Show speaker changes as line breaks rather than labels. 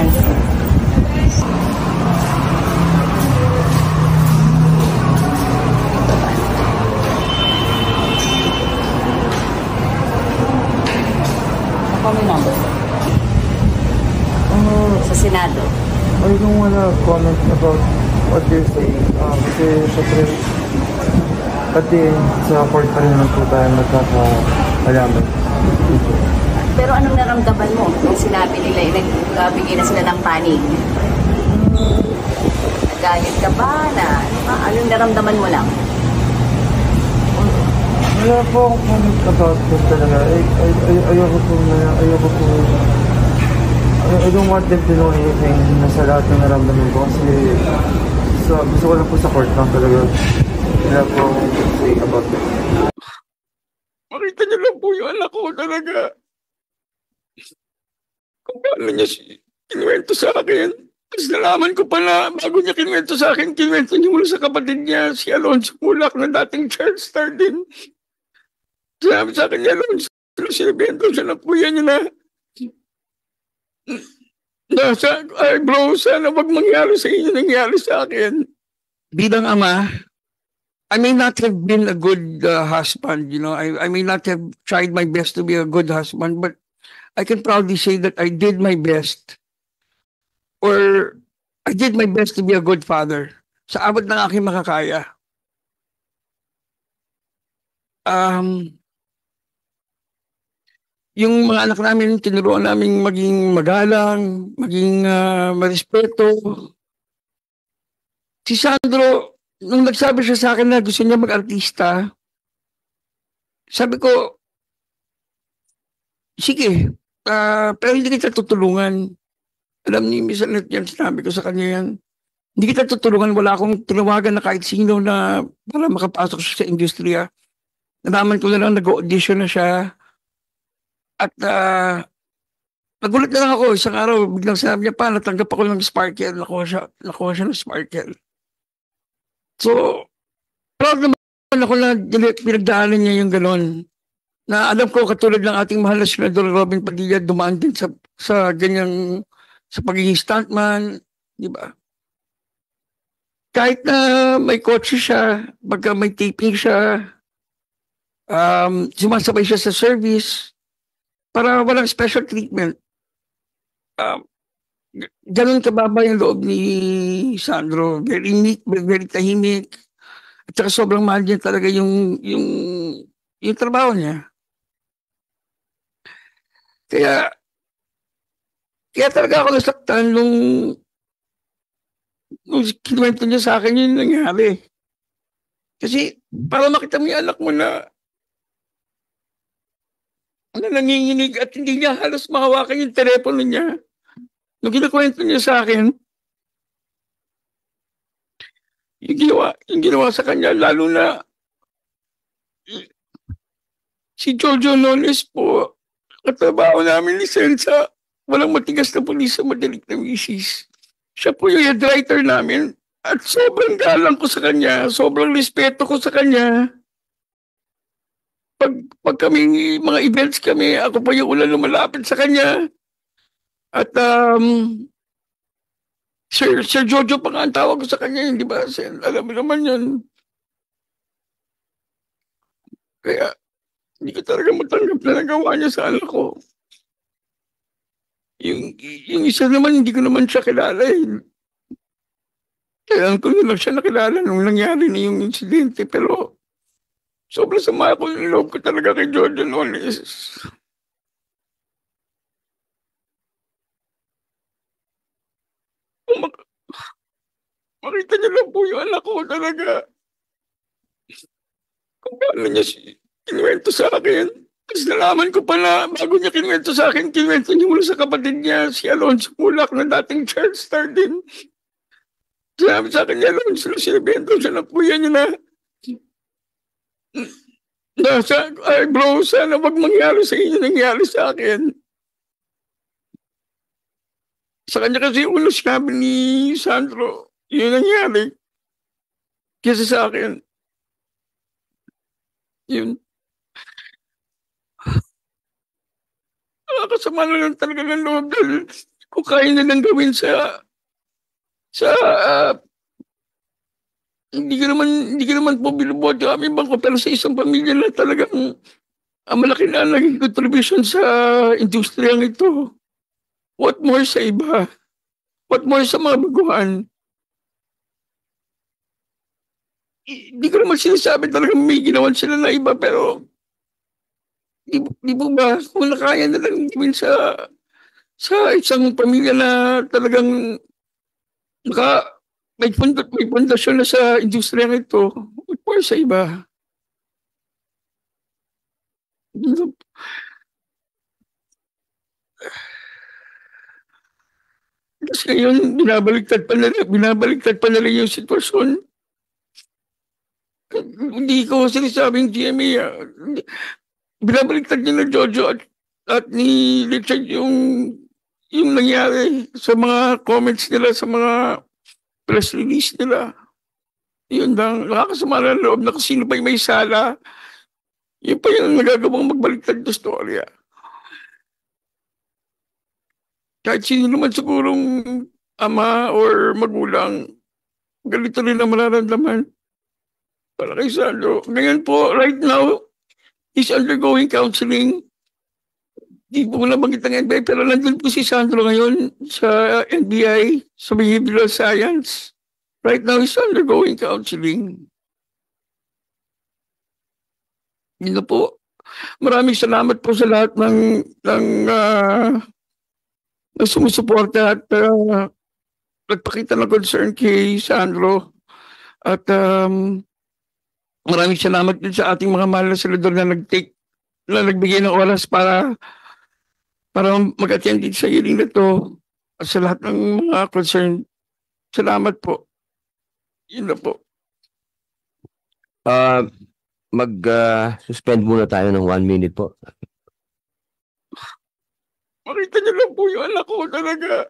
Nancy. Ako may number. Sa Senado.
I don't wanna comment about what they're saying. Kasi syempre, pati sa court pa rin naman po tayo magkakalaman.
Pero anong naramdaman mo nung sinabi nila, nagbigay na sila ng panig? Nagayat ka ba na? Anong naramdaman mo lang?
Wala po akong comment about this talaga. Ayoko po. I don't want them to know anything na sa lahat ng naramdaman ko kasi gusto ko lang po sa court lang talaga. Wala po akong say about it.
Makita niyo lang po yung anak ko talaga. Kung paano niya kinuwento sa akin. Kasi nalaman ko pa na bago niya kinuwento sa akin, kinuwento niya mula sa kapatid niya, si Alonzo Mulak na dating child star din. Sinabi sa akin ni Alonzo, sinabihan daw siya ng kuya niya na ay bro, sana wag mangyari sa inyo nangyari sa akin. Bilang ama, I may not have been a good husband, you know. I may not have tried my best to be a good husband, but I can proudly say that I did my best. Or I did my best to be a good father. Sa abot ng aking makakaya. Yung mga anak namin, tinuruan namin maging magalang, maging marespeto. Si Sandro, nung nagsabi siya sa akin na gusto niya mag-artista, sabi ko, sige, pero hindi kita tutulungan. Alam niyo, minsan yan sinabi ko sa kanya yan. Hindi kita tutulungan, wala akong tinawagan na kahit sino na para makapasok siya sa industriya. Nalaman ko na lang, nag-audition na siya. At nagulat na lang ako, isang araw, biglang sinabi niya pa, natanggap ako ng Sparkle, nakuha siya ng Sparkle. So, proud naman ako na pinagdaanan niya yung gano'n. Na alam ko, katulad ng ating mahal na Senador Robin Padilla, dumaan din sa ganyang, sa pagiging stuntman, di ba? Kahit na may kotse siya, pagka may taping siya, sumasabay siya sa service, para walang special treatment. Ganun kababa yung loob ni Sandro. Very neat, very tahimik. At saka sobrang mahal niya talaga yung trabaho niya. Kaya talaga ako nasaktan nung kinuwento niya sa akin yung nangyari. Kasi para makita mo yung anak mo na nanginginig at hindi niya halos mahawakan yung telepono niya. Nung kinakwento niya sa akin, yung ginawa sa kanya, lalo na si Jojo Nones po, katrabaho namin ni Sensa, walang matigas na pulis sa madaling na misis. Siya po yung head writer namin at sobrang galang ko sa kanya, sobrang respeto ko sa kanya. Pag kami, mga events kami, ako pa yung ulan lumalapit sa kanya. At Sir Jojo pa nga ang tawag ko sa kanya, hindi ba? Alam mo naman yun. Kaya, hindi ko talaga matanggap na nagawa niya sa anak ko. Yung isa naman, hindi ko naman siya kilala eh. Kailan ko lang siya nakilala nung nangyari na yung insidente, pero sobrang sama ko yung loob ko talaga kay Jojo Nones. Makita niyo lang po yung anak ko talaga. Kung paano niya kinuwento sa akin. Kasi nalaman ko pa na bago niya kinuwento sa akin, kinuwento niya mula sa kapatid niya, si Alonzo Mulak na dating child star din. Sinabi sa akin ni Alonzo, sinabihan daw siya ng kuya niya na ay bro, sana wag mangyari sa inyo nangyari sa akin. Sa kanya kasi ulo sinabi ni Sandro, yun nangyari. Kasi sa akin, yun. Nakakasama na lang talaga ng loob dahil kung kaya nilang gawin sa hindi ko naman po binubuhat yung aming bangko, pero sa isang pamilya na talagang malaki na ang naging contribution sa industriyang ito. What more sa iba? What more sa mga baguhan? Hindi ko naman sinasabi talagang may ginawan sila na iba, pero di po ba kung nakaya na lang gawin sa isang pamilya na talagang naka may pundasyon na sa industriyang ito, what more sa iba? Kasi ngayon, binabaliktad pa nila yung sitwasyon. Hindi ko sinasabing GMA, binabaliktad nila Jojo at ni Richard yung nangyari sa mga comments nila, sa mga press release nila. Yun lang, nakakasama na loob na kung sino pa yung may sala. Yun pa yung nagagawang magbaliktad na storya. Kahit sino naman sigurong ama or magulang, ganito rin ang mararamdaman para kay Sandro. Ngayon po, right now, he's undergoing counseling. Di po ko nabanggit ng NBI, pero nandun po si Sandro ngayon sa NBI, sa Behavioral Science. Right now, he's undergoing counseling. Yun na po. Maraming salamat po sa lahat ng sumusuporta at nagpakita ng concern kay Sandro. At maraming salamat din sa ating mga mahal na senador na nagbigay ng oras para mag-attend din sa hearing na to. At sa lahat ng mga concern, salamat po. Yun na po.
Mag-suspend muna tayo ng 1 minute po.
Makita niyo lang po yung anak ko talaga.